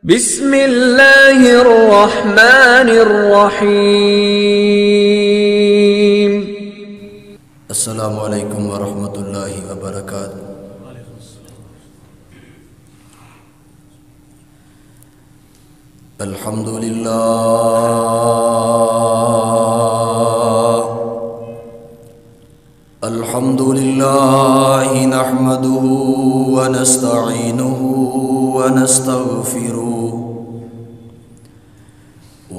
بسم اللہ الرحمن الرحیم۔ السلام علیکم ورحمۃ اللہ وبرکاتہ۔ الحمد للہ نحمده ونستعینه ونستغفره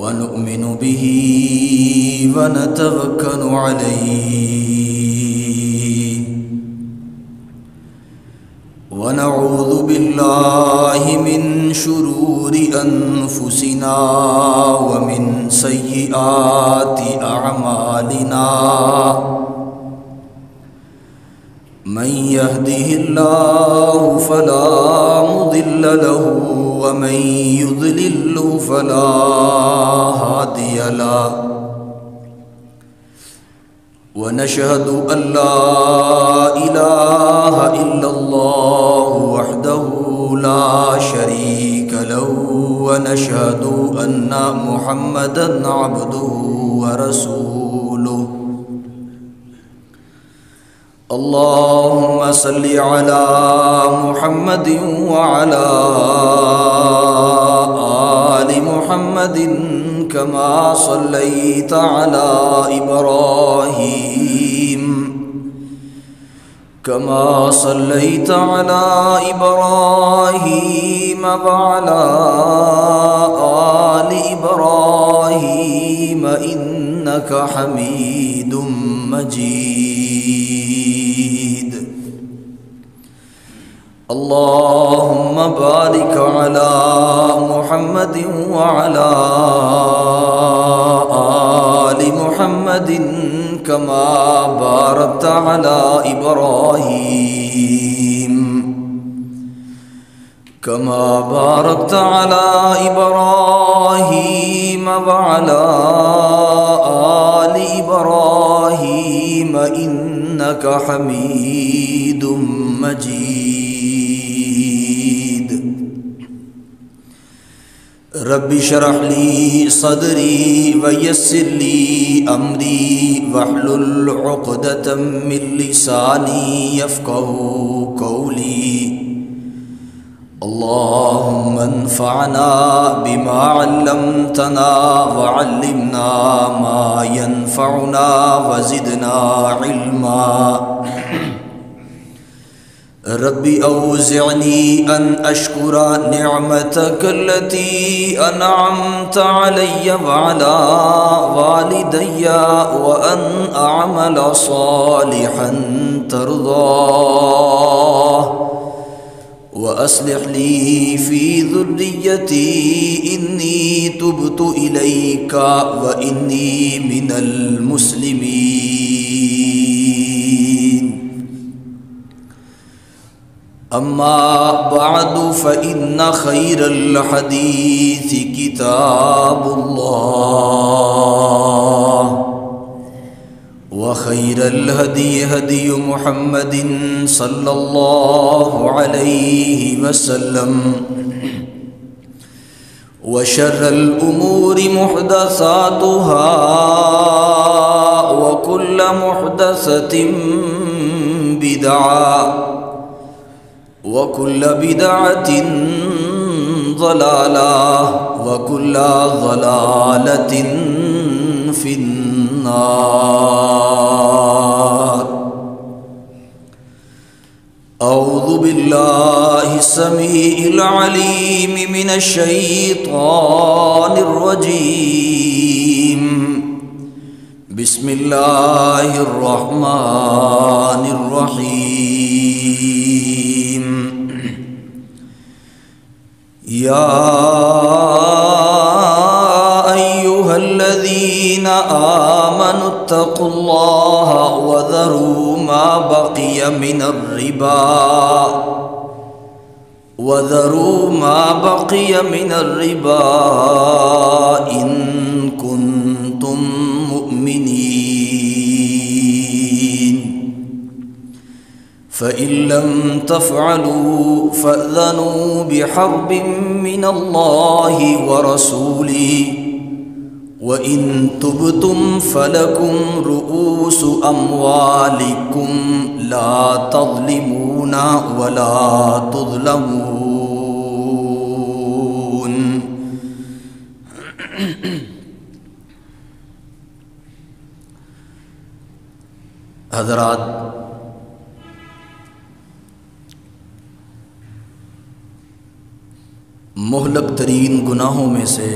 ونؤمن به ونتوکل علیہ ونعوذ باللہ من شرور انفسنا ومن سیئات اعمالنا من يهده الله فلا مضل له ومن يضلل فلا هادي له ونشهد أن لا إله إلا الله وحده لا شريك له ونشهد أن محمدا عبده ورسوله اللهم صل على محمد وعلى آل محمد كما صليت على إبراهيم وعلى آل إبراهيم إنك حميد مجيد اللهم بارك على محمد وعلى آل محمد كما باركت على إبراهيم وعلى آل إبراهيم إنك حميد مجيد رب اشرح لي صدري ويسر لي أمري واحلل عقدة من لساني يفقهوا قولي اللهم انفعنا بما علمتنا وعلمنا ما ينفعنا وزدنا علما رب أوزعني أن أشكر نعمتك التي أنعمت علي وعلى والدي وأن أعمل صالحا ترضاه وأصلح لي في ذريتي إني تبت إليك وإني من المسلمين أما بعد فإن خير الحديث كتاب الله وخير الهدي هدي محمد صلى الله عليه وسلم وشر الأمور محدثاتها وكل محدثة بدعة وكل بدعة ضلالة وكل ضلالة في النار أعوذ بالله السميع العليم من الشيطان الرجيم بسم الله الرحمن الرحيم يا أيها الذين آمنوا اتقوا الله وذروا ما بقي من الربا إن كنتم مؤمنين فإن لم تفعلوا فأذنوا بحرب من الله ورسوله وإن تبتم فلكم رؤوس أموالكم لا تظلمون ولا تظلمون۔ حضرات، مہلک ترین گناہوں میں سے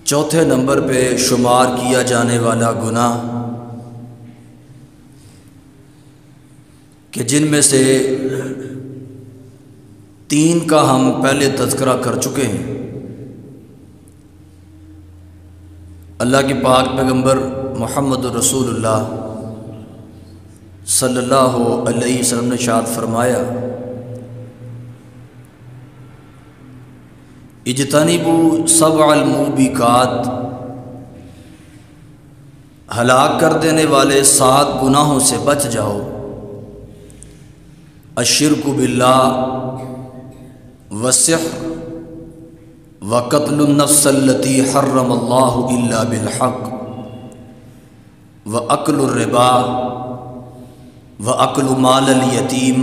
چوتھے نمبر پہ شمار کیا جانے والا گناہ کہ جن میں سے 3 کا ہم پہلے تذکرہ کر چکے ہیں۔ اللہ کے پاک پیغمبر محمد رسول اللہ صلی اللہ علیہ وسلم نے ارشاد فرمایا، اجتنبوا 7 الموبقات، ہلاک کر دینے والے 7 گناہوں سے بچ جاؤ۔ الشرک باللہ والسحر وقتل النفس التي حرم اللہ الا بالحق واکل الربا واکل مال الیتیم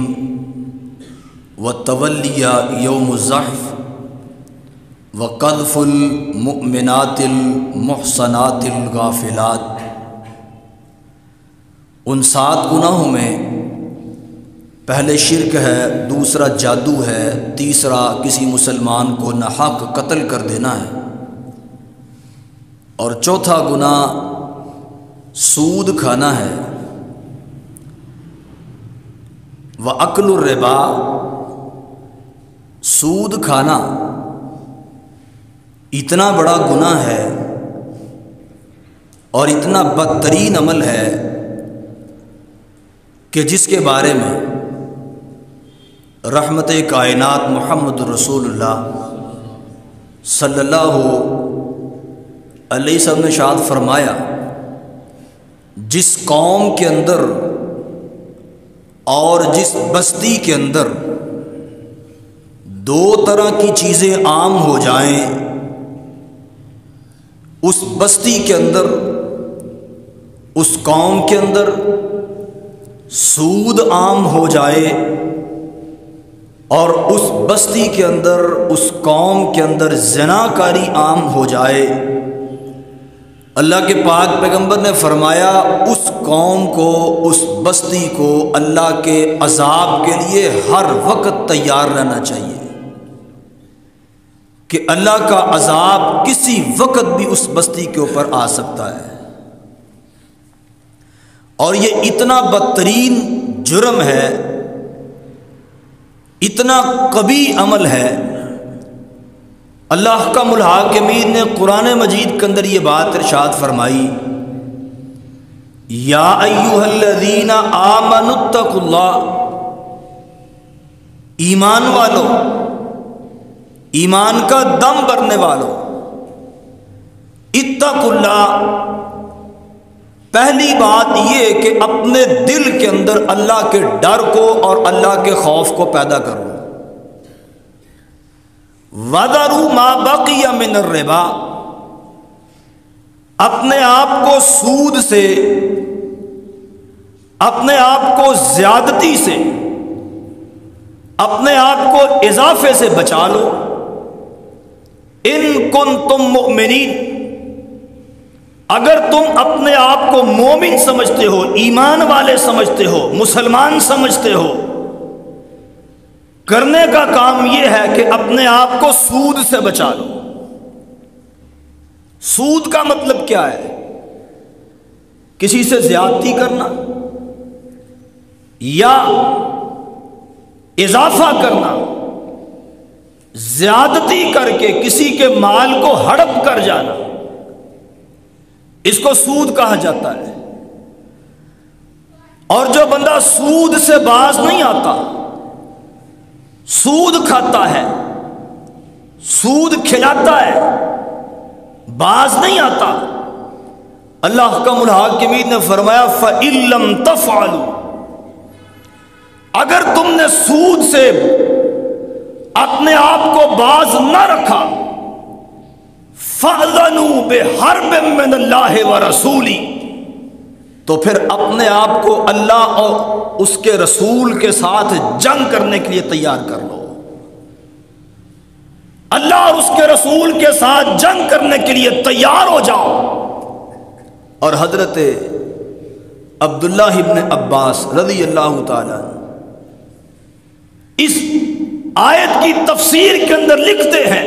وتولی یوم الزحف وقذف المؤمنات المحصنات الغافلات۔ ان 7 گناہوں میں پہلے شرک ہے، دوسرا جادو ہے، تیسرا کسی مسلمان کو ناحق قتل کر دینا ہے، اور چوتھا گناہ سود کھانا ہے۔ وَأَكْلُ الرِّبَا، سود کھانا اتنا بڑا گناہ ہے اور اتنا بدترین عمل ہے کہ جس کے بارے میں رحمت کائنات محمد رسول اللہ صلی اللہ علیہ وسلم نے ارشاد فرمایا، جس قوم کے اندر اور جس بستی کے اندر 2 طرح کی چیزیں عام ہو جائیں، اس بستی کے اندر، اس قوم کے اندر سود عام ہو جائے اور اس بستی کے اندر، اس قوم کے اندر زناکاری عام ہو جائے، اللہ کے پاک پیغمبر نے فرمایا اس قوم کو، اس بستی کو اللہ کے عذاب کے لیے ہر وقت تیار رہنا چاہیے کہ اللہ کا عذاب کسی وقت بھی اس بستی کے اوپر آ سکتا ہے۔ اور یہ اتنا بدترین جرم ہے، اتنا قبیح عمل ہے۔ اللہ کا الحاکمین نے قرآن مجید کے اندر یہ بات ارشاد فرمائی، یا ایھا الذین آمنوا اتقوا اللہ، ایمان والو، ایمان کا دم بھرنے والوں، اتقوا اللہ، پہلی بات یہ کہ اپنے دل کے اندر اللہ کے ڈر کو اور اللہ کے خوف کو پیدا کرو۔ وَذَرُوا مَا بَقِيَ مِنَ الرِّبَا، اپنے آپ کو سود سے، اپنے آپ کو زیادتی سے، اپنے آپ کو اضافے سے بچا لو۔ ان کنتم مؤمنین، اگر تم اپنے آپ کو مومن سمجھتے ہو، ایمان والے سمجھتے ہو، مسلمان سمجھتے ہو، کرنے کا کام یہ ہے کہ اپنے آپ کو سود سے بچا لو۔ سود کا مطلب کیا ہے؟ کسی سے زیادتی کرنا یا اضافہ کرنا، زیادتی کر کے کسی کے مال کو ہڑپ کر جانا، اس کو سود کہا جاتا ہے۔ اور جو بندہ سود سے باز نہیں آتا، سود کھاتا ہے، سود کھلاتا ہے، باز نہیں آتا، اللہ احکم الحاکمین نے فرمایا فَإِن لَّمْ تَفْعَلُوا، اگر تم نے سود سے اپنے آپ کو باز نہ رکھا، فَأْذَنُوا بِحَرْبٍ مِّنَ اللَّهِ وَرَسُولِهِ، تو پھر اپنے آپ کو اللہ اور اس کے رسول کے ساتھ جنگ کرنے کے لیے تیار کر لو۔ اللہ اور اس کے رسول کے ساتھ جنگ کرنے کے لیے تیار ہو جاؤ۔ اور حضرت عبداللہ ابن عباس رضی اللہ تعالیٰ اس آیت کی تفسیر کے اندر لکھتے ہیں،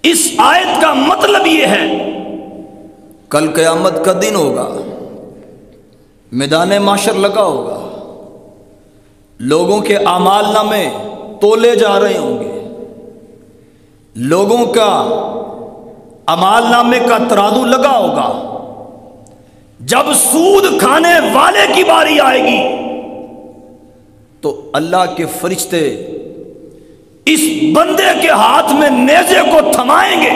اس آیت کا مطلب یہ ہے کل قیامت کا دن ہوگا، میدان محشر لگا ہوگا، لوگوں کے اعمال نامے تولے جا رہے ہوں گے، لوگوں کا اعمال نامے کا ترازو لگا ہوگا۔ جب سود کھانے والے کی باری آئے گی تو اللہ کے فرشتے اس بندے کے ہاتھ میں نیزے کو تھمائیں گے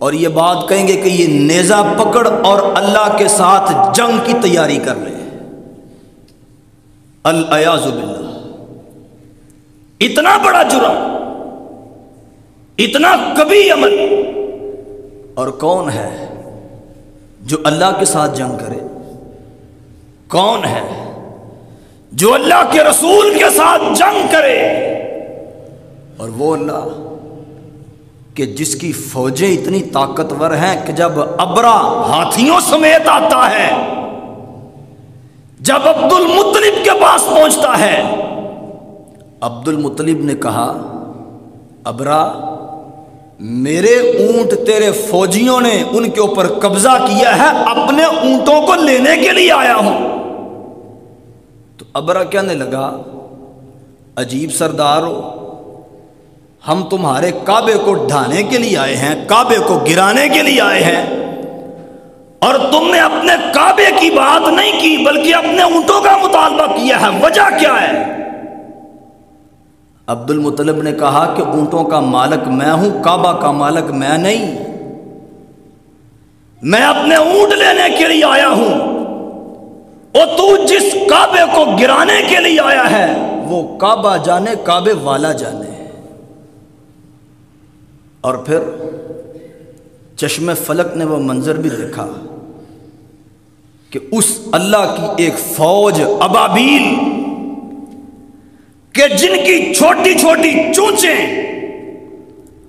اور یہ بات کہیں گے کہ یہ نیزہ پکڑ اور اللہ کے ساتھ جنگ کی تیاری کر لے۔ العیاذ باللہ، اتنا بڑا جرم، اتنا کبھی عمل، اور کون ہے جو اللہ کے ساتھ جنگ کرے؟ کون ہے جو اللہ کے رسول کے ساتھ جنگ کرے؟ اور وہ اللہ کہ جس کی فوجیں اتنی طاقتور ہیں کہ جب ابرا ہاتھیوں سمیت آتا ہے، جب عبد المطلب کے پاس پہنچتا ہے، عبد المطلب نے کہا ابرا میرے اونٹ تیرے فوجیوں نے ان کے اوپر قبضہ کیا ہے، اپنے اونٹوں کو لینے کے لیے آیا ہوں۔ تو ابرا کہنے لگا عجیب سردار ہو، ہم تمہارے کعبے کو ڈھانے کے لیے آئے ہیں، کعبے کو گرانے کے لیے آئے ہیں، اور تم نے اپنے کعبے کی بات نہیں کی بلکہ اپنے اونٹوں کا مطالبہ کیا ہے، وجہ کیا ہے؟ عبد المطلب نے کہا کہ اونٹوں کا مالک میں ہوں، کعبہ کا مالک میں نہیں، میں اپنے اونٹ لینے کے لیے آیا ہوں، اور تو جس کعبے کو گرانے کے لیے آیا ہے وہ کعبہ جانے، کعبے والا جانے۔ اور پھر چشم فلک نے وہ منظر بھی دیکھا کہ اس اللہ کی ایک فوج ابابیل کہ جن کی چھوٹی چھوٹی چونچیں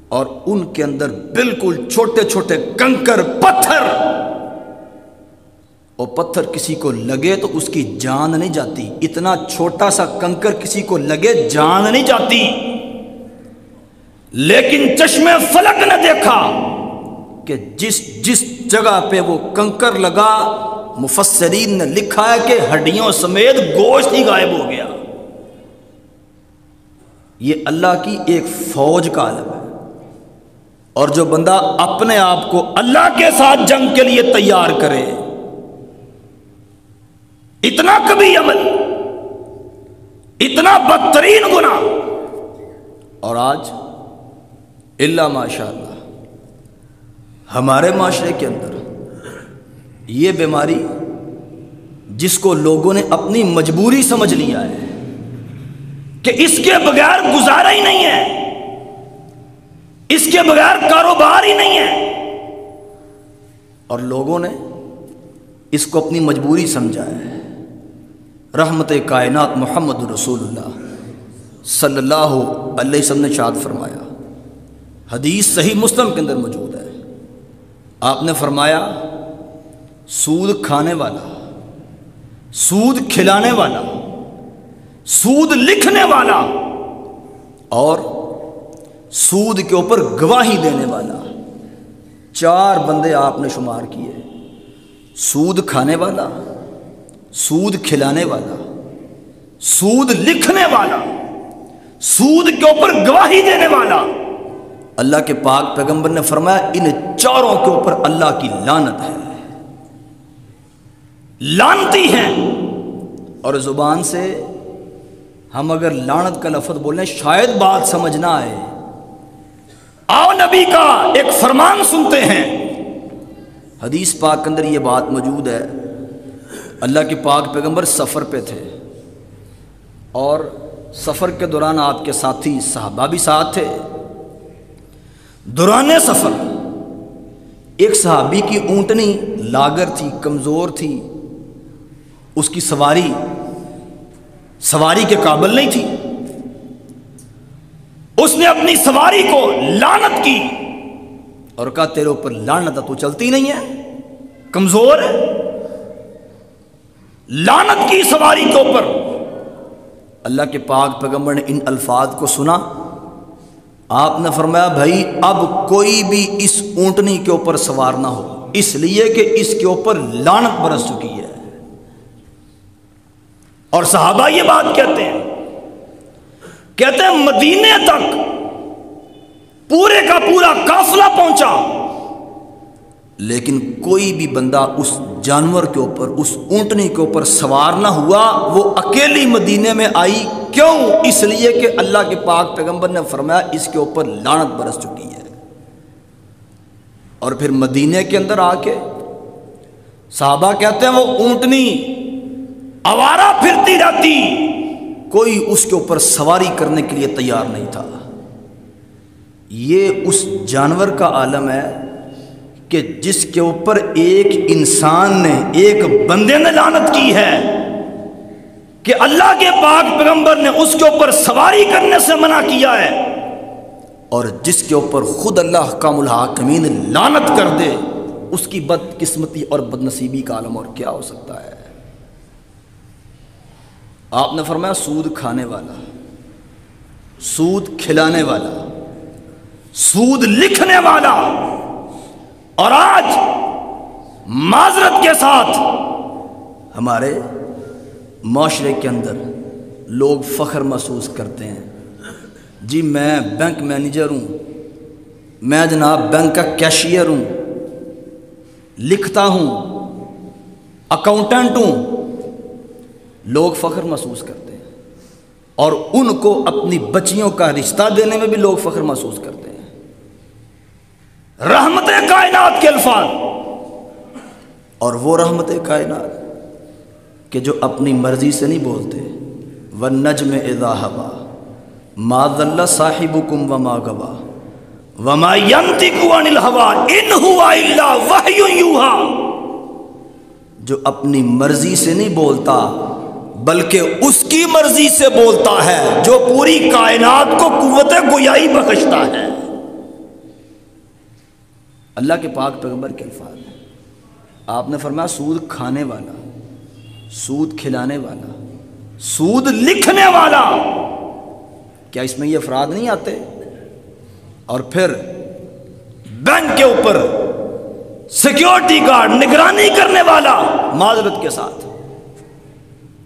اور ان کے اندر بالکل چھوٹے چھوٹے کنکر پتھر، اور پتھر کسی کو لگے تو اس کی جان نہیں جاتی، اتنا چھوٹا سا کنکر کسی کو لگے جان نہیں جاتی، لیکن چشم فلک نے دیکھا کہ جس جگہ پہ وہ کنکر لگا مفسرین نے لکھا ہے کہ ہڈیوں سمیت گوشت ہی غائب ہو گیا۔ یہ اللہ کی ایک فوج کا عالم ہے، اور جو بندہ اپنے آپ کو اللہ کے ساتھ جنگ کے لیے تیار کرے، اتنا کبھی عمل، اتنا بدترین گناہ، اور آج اللہ ماشاء اللہ ہمارے معاشرے کے اندر یہ بیماری جس کو لوگوں نے اپنی مجبوری سمجھ لیا ہے کہ اس کے بغیر گزارا ہی نہیں ہے، اس کے بغیر کاروبار ہی نہیں ہے، اور لوگوں نے اس کو اپنی مجبوری سمجھا ہے۔ رحمت کائنات محمد رسول اللہ صلی اللہ علیہ وسلم نے ارشاد فرمایا، حدیث صحیح مسلم کے اندر موجود ہے، آپ نے فرمایا سود کھانے والا، سود کھلانے والا، سود لکھنے والا اور سود کے اوپر گواہی دینے والا، چار بندے آپ نے شمار کیے، سود کھانے والا، سود کھلانے والا، سود لکھنے والا، سود کے اوپر گواہی دینے والا۔ اللہ کے پاک پیغمبر نے فرمایا ان چاروں کے اوپر اللہ کی لعنت ہے، لعنتی ہیں۔ اور زبان سے ہم اگر لعنت کا لفظ بولیں شاید بات سمجھ نہ آئے، آؤ نبی کا ایک فرمان سنتے ہیں۔ حدیث پاک کے اندر یہ بات موجود ہے، اللہ کے پاک پیغمبر سفر پہ تھے اور سفر کے دوران آپ کے ساتھی صحابہ بھی ساتھ تھے۔ دوران سفر ایک صحابی کی اونٹنی لاگر تھی، کمزور تھی، اس کی سواری کے قابل نہیں تھی۔ اس نے اپنی سواری کو لعنت کی اور کہا تیرے اوپر لعنت ہے، تو چلتی نہیں ہے، کمزور ہے۔ لعنت کی سواری کے اوپر۔ اللہ کے پاک پیغمبر نے ان الفاظ کو سنا، آپ نے فرمایا بھائی اب کوئی بھی اس اونٹنی کے اوپر سوار نہ ہو، اس لیے کہ اس کے اوپر لعنت برس چکی ہے۔ اور صحابہ یہ بات کہتے ہیں مدینے تک پورے کا پورا قافلہ پہنچا، لیکن کوئی بھی بندہ اس جانور کے اوپر، اس اونٹنی کے اوپر سوار نہ ہوا۔ وہ اکیلی مدینے میں آئی، کیوں؟ اس لیے کہ اللہ کے پاک پیغمبر نے فرمایا اس کے اوپر لعنت برس چکی ہے۔ اور پھر مدینے کے اندر آ کے صحابہ کہتے ہیں وہ اونٹنی آوارہ پھرتی رہتی، کوئی اس کے اوپر سواری کرنے کے لیے تیار نہیں تھا۔ یہ اس جانور کا عالم ہے کہ جس کے اوپر ایک انسان نے، ایک بندے نے لعنت کی ہے کہ اللہ کے پاک پیغمبر نے اس کے اوپر سواری کرنے سے منع کیا ہے، اور جس کے اوپر خود اللہ حکام الحاکمین لعنت کر دے، اس کی بدقسمتی اور بدنصیبی کا عالم اور کیا ہو سکتا ہے۔ آپ نے فرمایا سود کھانے والا، سود کھلانے والا، سود لکھنے والا، اور آج معذرت کے ساتھ ہمارے معاشرے کے اندر لوگ فخر محسوس کرتے ہیں، جی میں بینک مینیجر ہوں، میں جناب بینک کا کیشیئر ہوں، لکھتا ہوں، اکاؤنٹنٹ ہوں۔ لوگ فخر محسوس کرتے ہیں، اور ان کو اپنی بچیوں کا رشتہ دینے میں بھی لوگ فخر محسوس کرتے ہیں۔ رحمت کائنات کے الفاظ، اور وہ رحمت کائنات کہ جو اپنی مرضی سے نہیں بولتے، وَالنَّجْمِ إِذَا هَوَىٰ مَا ضَلَّ صَاحِبُكُمْ وَمَا غَوَىٰ وَمَا يَنطِقُ عَنِ الْهَوَىٰ إِنْ هُوَ إِلَّا وَحْيٌ يُوحَىٰ، جو اپنی مرضی سے نہیں بولتا بلکہ اس کی مرضی سے بولتا ہے، جو پوری کائنات کو قوت گویائی بخشتا ہے۔ اللہ کے پاک پیغمبر کے الفاظ ہیں۔ آپ نے فرمایا سود کھانے والا، سود کھلانے والا، سود لکھنے والا، کیا اس میں یہ افراد نہیں آتے؟ اور پھر بینک کے اوپر سیکیورٹی گارڈ، نگرانی کرنے والا، معذرت کے ساتھ۔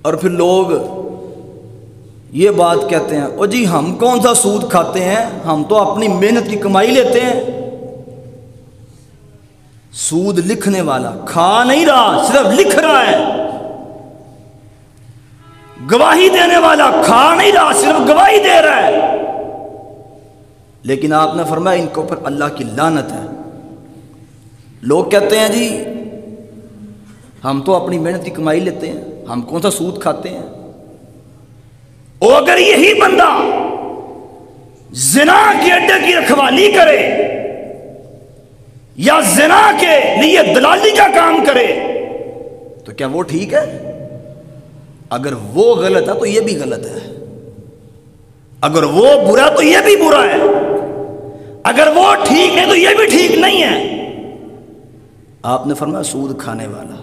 اور پھر لوگ یہ بات کہتے ہیں او جی ہم کون سا سود کھاتے ہیں، ہم تو اپنی محنت کی کمائی لیتے ہیں۔ سود لکھنے والا کھا نہیں رہا، صرف لکھ رہا ہے۔ گواہی دینے والا کھا نہیں رہا، صرف گواہی دے رہا ہے۔ لیکن آپ نے فرمایا ان کے اوپر اللہ کی لعنت ہے۔ لوگ کہتے ہیں جی ہم تو اپنی محنت کی کمائی لیتے ہیں، ہم کون سا سود کھاتے ہیں۔ اور اگر یہی بندہ زنا کے اڈے کی رکھوالی کرے یا زنا کے لیے دلالی کا کام کرے تو کیا وہ ٹھیک ہے؟ اگر وہ غلط ہے تو یہ بھی غلط ہے، اگر وہ برا تو یہ بھی برا ہے، اگر وہ ٹھیک ہے تو یہ بھی ٹھیک نہیں ہے۔ آپ نے فرمایا سود کھانے والا،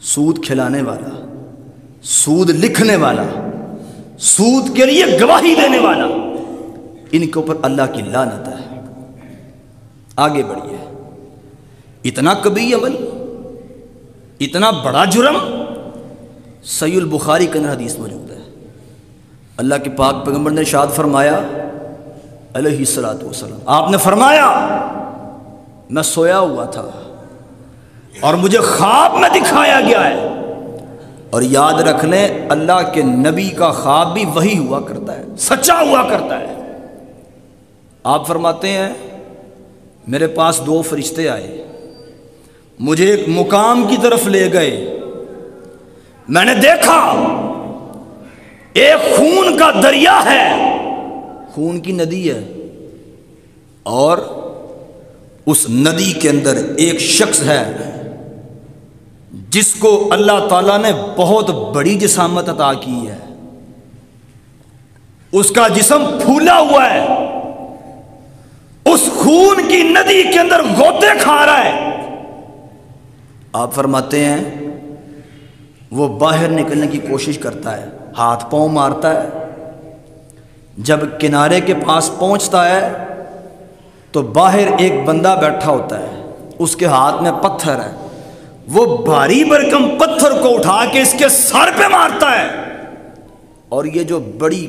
سود کھلانے والا، سود لکھنے والا، سود کے لیے گواہی دینے والا، ان کے اوپر اللہ کی لعنت ہے۔ آگے بڑھیے۔ اتنا کبھی عمل، اتنا بڑا جرم، صحیح البخاری کے اندر حدیث موجود ہے۔ اللہ کے پاک پیغمبر نے ارشاد فرمایا علیہ الصلوۃ والسلام، آپ نے فرمایا میں سویا ہوا تھا اور مجھے خواب میں دکھایا گیا ہے، اور یاد رکھ لیں اللہ کے نبی کا خواب بھی وہی ہوا کرتا ہے، سچا ہوا کرتا ہے۔ آپ فرماتے ہیں میرے پاس 2 فرشتے آئے، مجھے ایک مقام کی طرف لے گئے، میں نے دیکھا ایک خون کا دریا ہے، خون کی ندی ہے، اور اس ندی کے اندر ایک شخص ہے جس کو اللہ تعالیٰ نے بہت بڑی جسامت عطا کی ہے، اس کا جسم پھولا ہوا ہے، اس خون کی ندی کے اندر غوطے کھا رہا ہے۔ آپ فرماتے ہیں وہ باہر نکلنے کی کوشش کرتا ہے، ہاتھ پاؤں مارتا ہے، جب کنارے کے پاس پہنچتا ہے تو باہر ایک بندہ بیٹھا ہوتا ہے، اس کے ہاتھ میں پتھر ہے، وہ بھاری بھرکم پتھر کو اٹھا کے اس کے سر پہ مارتا ہے، اور یہ جو بڑی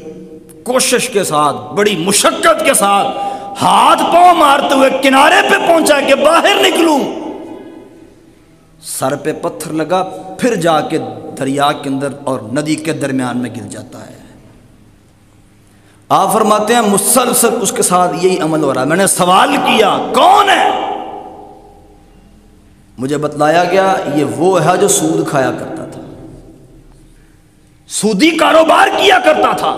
کوشش کے ساتھ، بڑی مشقت کے ساتھ ہاتھ پاؤں مارتے ہوئے کنارے پہ پہنچا کہ باہر نکلوں، سر پہ پتھر لگا، پھر جا کے دریا کے اندر اور ندی کے درمیان میں گر جاتا ہے۔ آپ فرماتے ہیں مسلسل اس کے ساتھ یہی عمل ہو رہا ہے۔ میں نے سوال کیا کون ہے؟ مجھے بتلایا گیا یہ وہ ہے جو سود کھایا کرتا تھا، سودی کاروبار کیا کرتا تھا،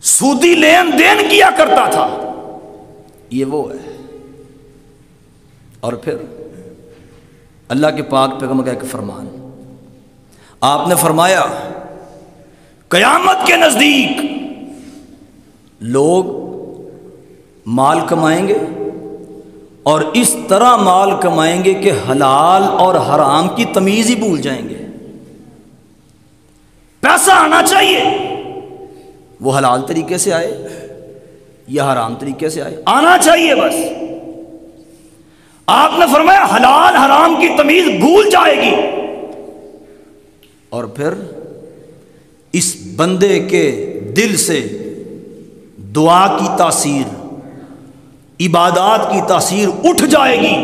سودی لین دین کیا کرتا تھا، یہ وہ ہے۔ اور پھر اللہ کے پاک پیغمبر کا ایک فرمان، آپ نے فرمایا قیامت کے نزدیک لوگ مال کمائیں گے اور اس طرح مال کمائیں گے کہ حلال اور حرام کی تمیز ہی بھول جائیں گے۔ پیسہ آنا چاہیے، وہ حلال طریقے سے آئے یا حرام طریقے سے آئے، آنا چاہیے بس۔ آپ نے فرمایا حلال حرام کی تمیز بھول جائے گی، اور پھر اس بندے کے دل سے دعا کی تاثیر، عبادات کی تاثیر اٹھ جائے گی،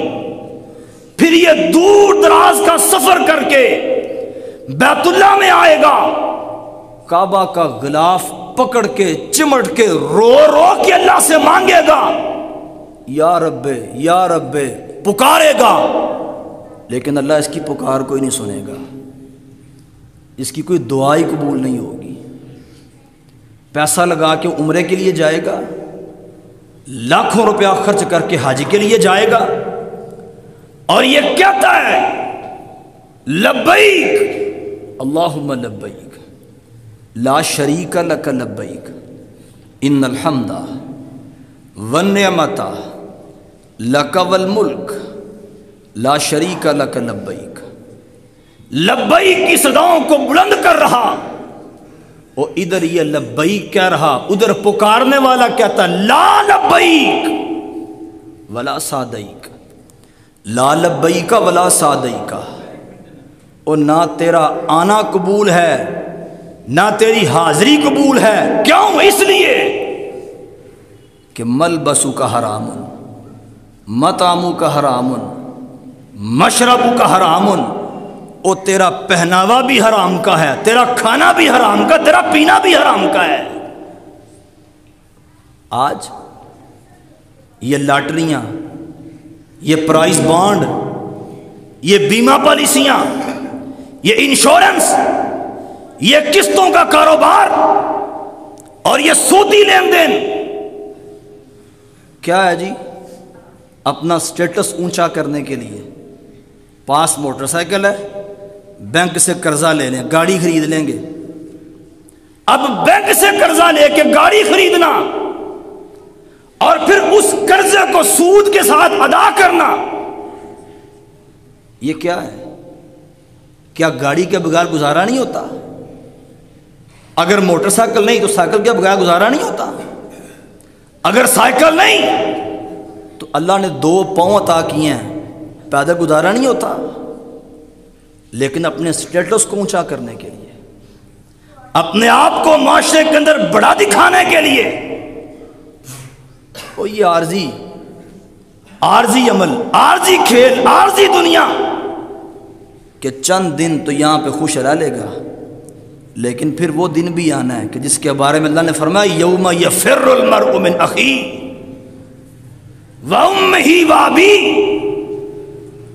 پھر یہ دور دراز کا سفر کر کے بیت اللہ میں آئے گا، کعبہ کا غلاف پکڑ کے چمٹ کے رو رو کے اللہ سے مانگے گا، یا رب یا رب، پکارے گا، لیکن اللہ اس کی پکار کوئی نہیں سنے گا، اس کی کوئی دعا ہی قبول نہیں ہوگی۔ پیسہ لگا کے عمرے کے لیے جائے گا، لاکھوں روپیہ خرچ کر کے حج کے لیے جائے گا، اور یہ کہتا ہے لبیک اللہم لبیک لا شریک لک لبیک ان الحمد والنعمت لک والملک لا شریک لک لبیک، لبیک کی صداؤں کو بلند کر رہا، وہ ادھر یہ لبیک کہہ رہا، ادھر پکارنے والا کہتا لا لبیک ولا سعدیک، لا لبیک ولا سعدیک، اور نہ تیرا آنا قبول ہے نہ تیری حاضری قبول ہے۔ کیوں؟ اس لیے کہ ملبسو کا حرام، مطعمو کا حرام، مشربو کا حرام، او تیرا پہناوا بھی حرام کا ہے، تیرا کھانا بھی حرام کا، تیرا پینا بھی حرام کا ہے۔ آج یہ لاٹریاں، یہ پرائز بانڈ، یہ بیمہ پالیسیاں، یہ انشورنس، یہ قسطوں کا کاروبار اور یہ سودی لین دین کیا ہے جی؟ اپنا سٹیٹس اونچا کرنے کے لیے پاس موٹر سائیکل ہے، بینک سے قرضہ لے لیں، گاڑی خرید لیں گے۔ اب بینک سے قرضہ لے کے گاڑی خریدنا اور پھر اس قرضے کو سود کے ساتھ ادا کرنا، یہ کیا ہے؟ کیا گاڑی کے بغیر گزارا نہیں ہوتا؟ اگر موٹر سائیکل نہیں تو سائیکل کے بغیر گزارا نہیں ہوتا؟ اگر سائیکل نہیں تو اللہ نے 2 پاؤں عطا کیے ہیں، پیدل گزارا نہیں ہوتا؟ لیکن اپنے سٹیٹس کو اونچا کرنے کے لیے، اپنے آپ کو معاشرے کے اندر بڑا دکھانے کے لیے، وہ یہ عارضی عمل، عارضی کھیل، عارضی دنیا کہ چند دن تو یہاں پہ خوش رہ لے گا، لیکن پھر وہ دن بھی آنا ہے کہ جس کے بارے میں اللہ نے فرمایا یوم یفر المرء من اخیہ وامہ وابیہ،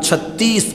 36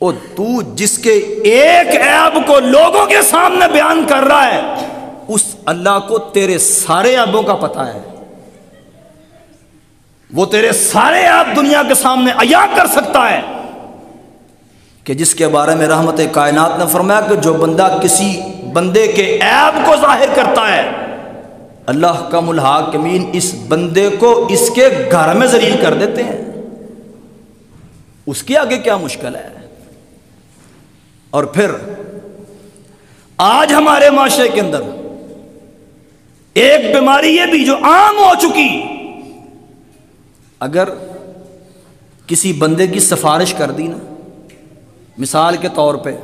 او تو جس کے ایک عیب کو لوگوں کے سامنے بیان کر رہا ہے، اس اللہ کو تیرے سارے عیبوں کا پتہ ہے، وہ تیرے سارے عیب دنیا کے سامنے عیاں کر سکتا ہے، کہ جس کے بارے میں رحمت کائنات نے فرمایا کہ جو بندہ کسی بندے کے عیب کو ظاہر کرتا ہے، اللہ حکم الحاکمین اس بندے کو اس کے گھر میں ذلیل کر دیتے ہیں۔ اس کے آگے کیا مشکل ہے؟ اور پھر آج ہمارے معاشرے کے اندر ایک بیماری یہ بھی جو عام ہو چکی، اگر کسی بندے کی سفارش کر دی نا، مثال کے طور پہ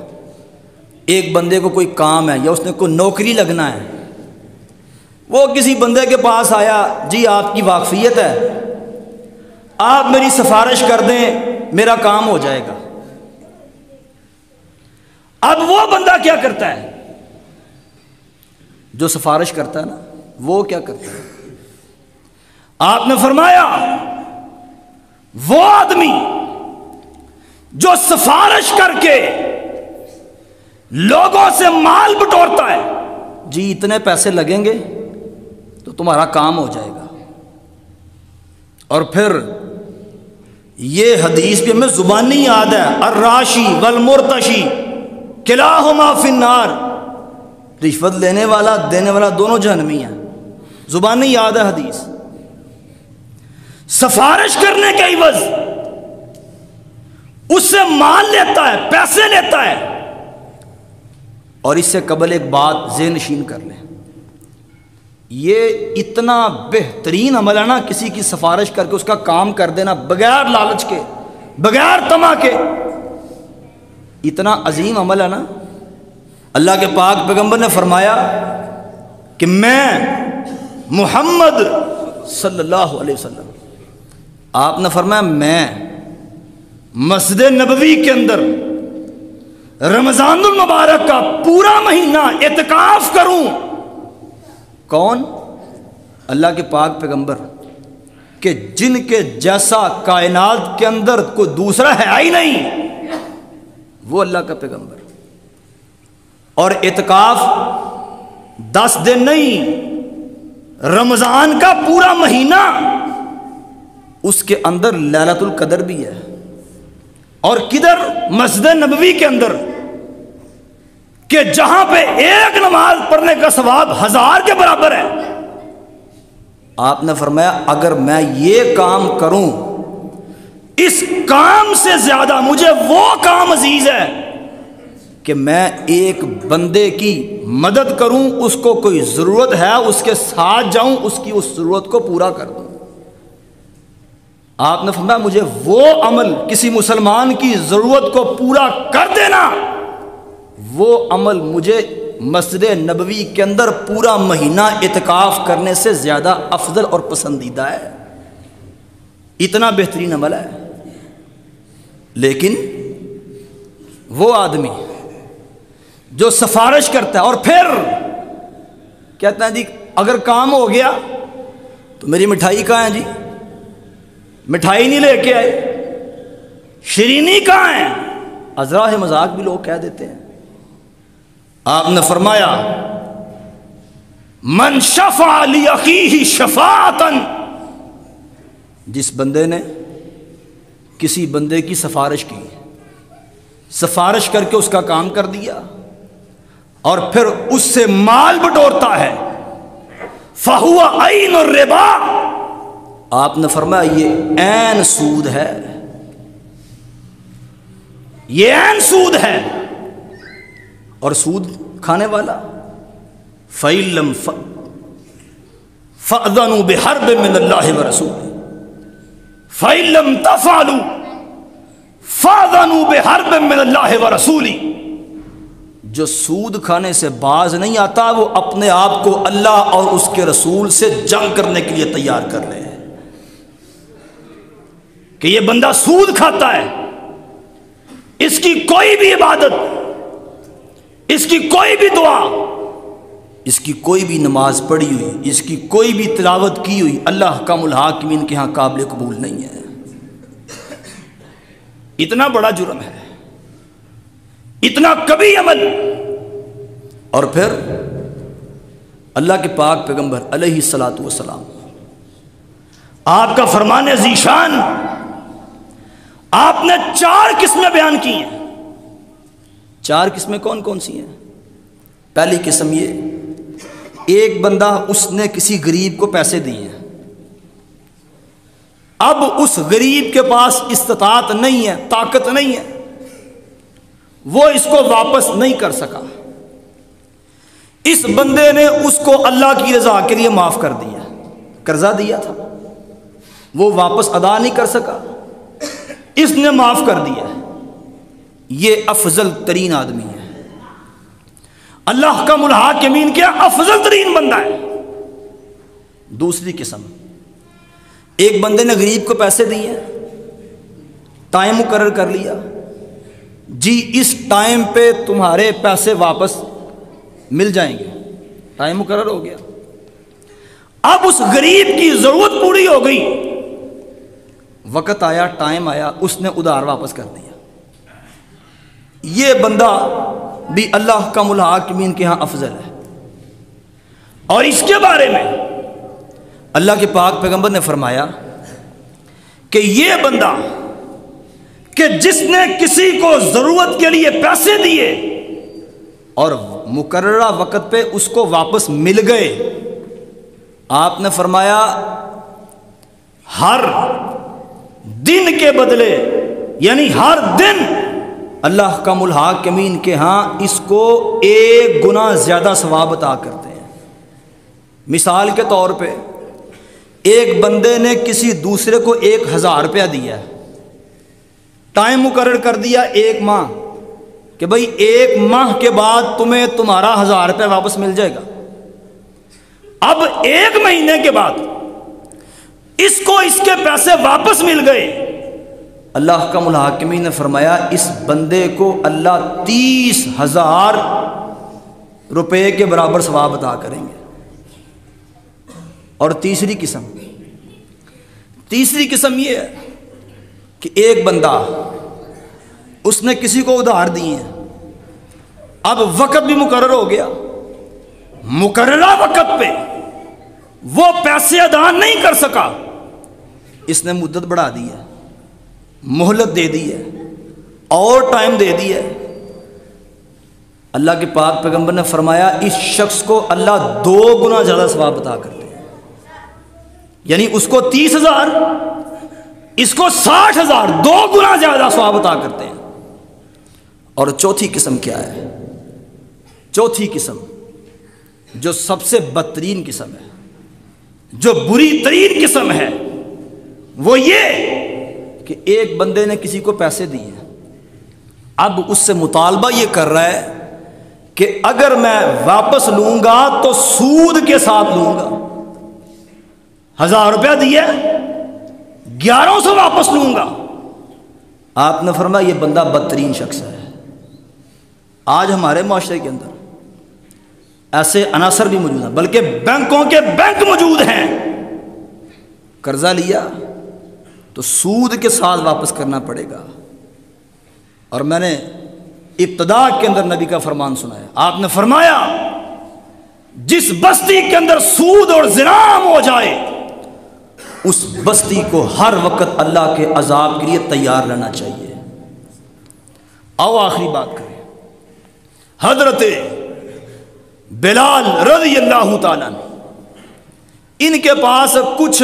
ایک بندے کو کوئی کام ہے یا اس نے کوئی نوکری لگنا ہے، وہ کسی بندے کے پاس آیا، جی آپ کی واقفیت ہے، آپ میری سفارش کر دیں میرا کام ہو جائے گا۔ اب وہ بندہ کیا کرتا ہے؟ جو سفارش کرتا ہے نا، وہ کیا کرتا ہے؟ آپ نے فرمایا وہ آدمی جو سفارش کر کے لوگوں سے مال بٹورتا ہے، جی اتنے پیسے لگیں گے تو تمہارا کام ہو جائے گا، اور پھر یہ حدیث بھی ہمیں زبانی یاد ہے، الراشی والمرتشی کلاہما فی النار، رشوت لینے والا دینے والا دونوں جہنمی ہیں، زبانی یاد ہے حدیث۔ سفارش کرنے کے عوض اس سے مال لیتا ہے، پیسے لیتا ہے، اور اس سے قبل ایک بات ذہن نشین کر لیں، یہ اتنا بہترین عمل ہے نا، کسی کی سفارش کر کے اس کا کام کر دینا بغیر لالچ کے، بغیر طمع کے، اتنا عظیم عمل ہے نا۔ اللہ کے پاک پیغمبر نے فرمایا کہ میں محمد صلی اللہ علیہ وسلم، آپ نے فرمایا میں مسجد نبوی کے اندر رمضان المبارک کا پورا مہینہ اعتکاف کروں۔ کون؟ اللہ کے پاک پیغمبر، کہ جن کے جیسا کائنات کے اندر کوئی دوسرا ہے ہی نہیں، وہ اللہ کا پیغمبر۔ اور اعتکاف 10 دن نہیں، رمضان کا پورا مہینہ، اس کے اندر لیلۃ القدر بھی ہے، اور کدھر؟ مسجد نبوی کے اندر، کہ جہاں پہ ایک نماز پڑھنے کا ثواب 1000 کے برابر ہے۔ آپ نے فرمایا اگر میں یہ کام کروں، اس کام سے زیادہ مجھے وہ کام عزیز ہے کہ میں ایک بندے کی مدد کروں، اس کو کوئی ضرورت ہے اس کے ساتھ جاؤں، اس کی اس ضرورت کو پورا کر دوں۔ آپ نے فرمایا مجھے وہ عمل، کسی مسلمان کی ضرورت کو پورا کر دینا، وہ عمل مجھے مسجد نبوی کے اندر پورا مہینہ اعتکاف کرنے سے زیادہ افضل اور پسندیدہ ہے، اتنا بہترین عمل ہے۔ لیکن وہ آدمی جو سفارش کرتا ہے اور پھر کہتا ہے جی اگر کام ہو گیا تو میری مٹھائی کہاں ہے؟ جی مٹھائی نہیں لے کے آئے، شیرینی کہاں ہے؟ ازراہ مذاق بھی لوگ کہہ دیتے ہیں۔ آپ نے فرمایا من شفع لأخیہ شفاعتا، جس بندے نے کسی بندے کی سفارش کی، سفارش کر کے اس کا کام کر دیا اور پھر اس سے مال بٹورتا ہے، فَهُوَ عَيْنُ الرِّبَا، آپ نے فرمایا یہ عین سود ہے، یہ عین سود ہے۔ اور سود کھانے والا فَإِن لَّمْ فَأْذَنُوا بِحَرْبٍ مِّنَ اللَّهِ وَرَسُولِهِ فَإِن لَّمْ تَفْعَلُوا فَأْذَنُوا بِحَرْبٍ مِّنَ اللَّهِ وَرَسُولِهِ، جو سود کھانے سے باز نہیں آتا وہ اپنے آپ کو اللہ اور اس کے رسول سے جنگ کرنے کے لیے تیار کر لے، کہ یہ بندہ سود کھاتا ہے، اس کی کوئی بھی عبادت، اس کی کوئی بھی دعا، اس کی کوئی بھی نماز پڑھی ہوئی، اس کی کوئی بھی تلاوت کی ہوئی اللہ حکم الحاکمین کے ہاں قابل قبول نہیں ہے۔ اتنا بڑا جرم ہے۔ اتنا کبھی عمل. اور پھر اللہ کے پاک پیغمبر علیہ الصلاۃ والسلام آپ کا فرمان ذیشان، آپ نے 4 قسمیں بیان کی ہیں. 4 قسمیں کون کون سی ہیں؟ پہلی قسم یہ، ایک بندہ اس نے کسی غریب کو پیسے دیے ہیں، اب اس غریب کے پاس استطاعت نہیں ہے، طاقت نہیں ہے، وہ اس کو واپس نہیں کر سکا. اس بندے نے اس کو اللہ کی رضا کے لیے معاف کر دیا. قرضہ دیا تھا، وہ واپس ادا نہیں کر سکا، اس نے معاف کر دیا. یہ افضل ترین آدمی ہے. اللہ کا الحاکمین کیا افضل ترین بندہ ہے. دوسری قسم، ایک بندے نے غریب کو پیسے دیے، ٹائم مقرر کر لیا، جی اس ٹائم پہ تمہارے پیسے واپس مل جائیں گے. ٹائم مقرر ہو گیا، اب اس غریب کی ضرورت پوری ہو گئی، وقت آیا، ٹائم آیا، اس نے ادھار واپس کر دیا. یہ بندہ بھی اللہ کا الحاکمین کے ہاں افضل ہے. اور اس کے بارے میں اللہ کے پاک پیغمبر نے فرمایا کہ یہ بندہ کہ جس نے کسی کو ضرورت کے لیے پیسے دیے اور مقررہ وقت پہ اس کو واپس مل گئے، آپ نے فرمایا ہر دن کے بدلے، یعنی ہر دن اللہ کا الحاکمین کے ہاں اس کو 1 گنا زیادہ ثواب عطا کرتے ہیں. مثال کے طور پہ ایک بندے نے کسی دوسرے کو 1000 روپیہ دیا، ٹائم مقرر کر دیا 1 ماہ کہ بھئی 1 ماہ کے بعد تمہیں تمہارا 1000 روپیہ واپس مل جائے گا. اب 1 مہینے کے بعد اس کو اس کے پیسے واپس مل گئے. اللہ کا الحاکمین نے فرمایا اس بندے کو اللہ 30,000 روپے کے برابر ثواب عطا کریں گے. اور تیسری قسم یہ ہے کہ ایک بندہ اس نے کسی کو ادھار دیے ہیں، اب وقت بھی مقرر ہو گیا، مقررہ وقت پہ وہ پیسے ادا نہیں کر سکا، اس نے مدت بڑھا دی ہے، مہلت دے دی ہے، اور ٹائم دے دی ہے. اللہ کے پاک پیغمبر نے فرمایا اس شخص کو اللہ 2 گنا زیادہ ثواب عطا کرتے ہیں. یعنی اس کو 30,000، اس کو 60,000، 2 گنا زیادہ ثواب عطا کرتے ہیں. اور چوتھی قسم کیا ہے؟ چوتھی قسم جو سب سے بدترین قسم ہے، جو بری ترین قسم ہے، وہ یہ کہ ایک بندے نے کسی کو پیسے دیے، اب اس سے مطالبہ یہ کر رہا ہے کہ اگر میں واپس لوں گا تو سود کے ساتھ لوں گا. 1000 روپیہ دیا 1100 واپس لوں گا. آپ نے فرمایا یہ بندہ بدترین شخص ہے. آج ہمارے معاشرے کے اندر ایسے عناصر بھی موجود ہیں، بلکہ بینکوں کے بینک موجود ہیں. قرضہ لیا تو سود کے ساتھ واپس کرنا پڑے گا. اور میں نے ابتدا کے اندر نبی کا فرمان سنا ہے، آپ نے فرمایا جس بستی کے اندر سود اور زنا عام ہو جائے اس بستی کو ہر وقت اللہ کے عذاب کے لیے تیار رہنا چاہیے. آؤ آخری بات کریں. حضرت بلال رضی اللہ تعالیٰ ان کے پاس کچھ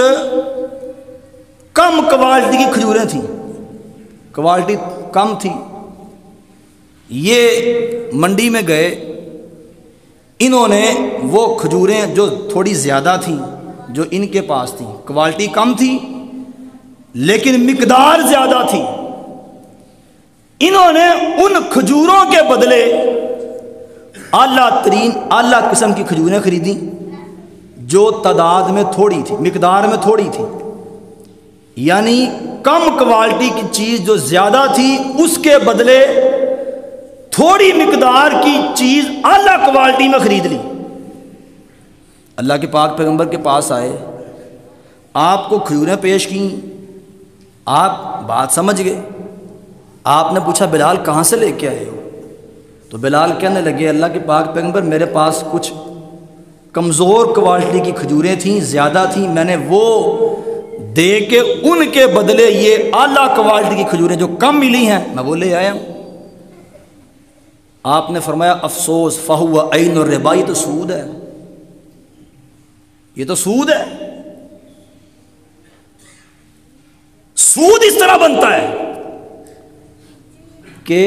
کم کوالٹی کی کھجوریں تھیں، کوالٹی کم تھی. یہ منڈی میں گئے، انہوں نے وہ کھجوریں جو تھوڑی زیادہ تھیں، جو ان کے پاس تھیں، کوالٹی کم تھی لیکن مقدار زیادہ تھی، انہوں نے ان کھجوروں کے بدلے اعلیٰ قسم کی کھجوریں خریدیں جو تعداد میں تھوڑی تھی، مقدار میں تھوڑی تھی. یعنی کم کوالٹی کی چیز جو زیادہ تھی اس کے بدلے تھوڑی مقدار کی چیز اعلیٰ کوالٹی میں خرید لی. اللہ کے پاک پیغمبر کے پاس آئے، آپ کو کھجوریں پیش کیں، آپ بات سمجھ گئے. آپ نے پوچھا بلال کہاں سے لے کے آئے ہو؟ تو بلال کہنے لگے اللہ کے پاک پیغمبر میرے پاس کچھ کمزور کوالٹی کی کھجوریں تھیں، زیادہ تھیں، میں نے وہ دے کے ان کے بدلے یہ اعلیٰ کوالٹی کی کھجوریں جو کم ملی ہیں میں وہ لے آیا ہوں۔ آپ نے فرمایا افسوس فہو عین الربا، یہ تو سود ہے، یہ تو سود ہے۔ سود اس طرح بنتا ہے کہ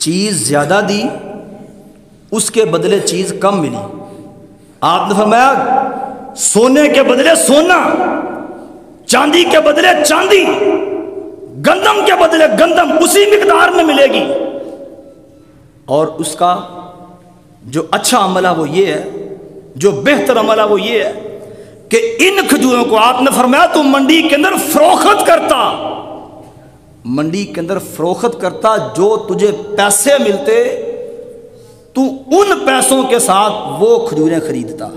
چیز زیادہ دی، اس کے بدلے چیز کم ملی۔ آپ نے فرمایا سونے کے بدلے سونا، چاندی کے بدلے چاندی، گندم کے بدلے گندم اسی مقدار میں ملے گی، اور اس کا جو اچھا عمل ہے وہ یہ ہے، جو بہتر عمل ہے وہ یہ ہے کہ ان کھجوروں کو آپ نے فرمایا تو منڈی کے اندر فروخت کرتا، منڈی کے اندر فروخت کرتا، جو تجھے پیسے ملتے تو ان پیسوں کے ساتھ وہ کھجوریں خریدتا۔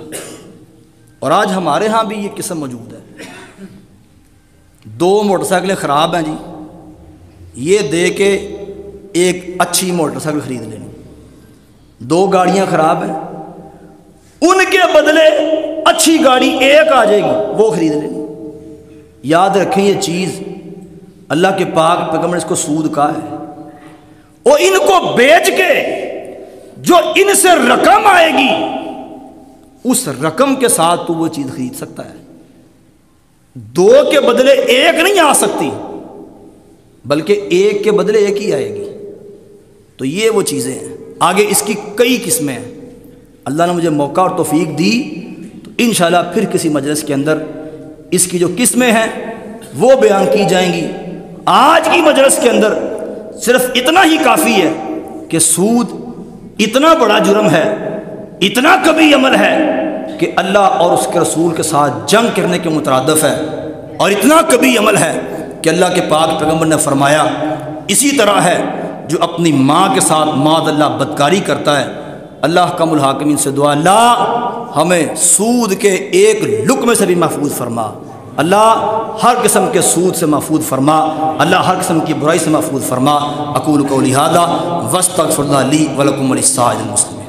اور آج ہمارے ہاں بھی یہ قسم موجود ہے، 2 موٹر سائیکلیں خراب ہیں جی، یہ دے کے ایک اچھی موٹر سائیکل خرید لینی، 2 گاڑیاں خراب ہیں، ان کے بدلے اچھی گاڑی ایک آ جائے گی وہ خرید لینی۔ یاد رکھیں یہ چیز اللہ کے پاک پیغمبر اس کو سود کہا ہے، اور ان کو بیچ کے جو ان سے رقم آئے گی اس رقم کے ساتھ تو وہ چیز خرید سکتا ہے۔ 2 کے بدلے 1 نہیں آ سکتی، بلکہ 1 کے بدلے 1 ہی آئے گی۔ تو یہ وہ چیزیں ہیں، آگے اس کی کئی قسمیں ہیں۔ اللہ نے مجھے موقع اور توفیق دی تو انشاءاللہ پھر کسی مجلس کے اندر اس کی جو قسمیں ہیں وہ بیان کی جائیں گی۔ آج کی مجلس کے اندر صرف اتنا ہی کافی ہے کہ سود اتنا بڑا جرم ہے، اتنا کبھی عمل ہے کہ اللہ اور اس کے رسول کے ساتھ جنگ کرنے کے مترادف ہے، اور اتنا کبھی عمل ہے کہ اللہ کے پاک پیغمبر نے فرمایا اسی طرح ہے جو اپنی ماں کے ساتھ معاذ اللہ بدکاری کرتا ہے۔ اللہ حکم الحاکمین سے دعا، اللہ ہمیں سود کے ایک لقمے سے بھی محفوظ فرما، اللہ ہر قسم کے سود سے محفوظ فرما، اللہ ہر قسم کی برائی سے محفوظ فرما۔ اقول قولی ھذا واستغفر اللہ لی ولکم ولسائر المسلمین۔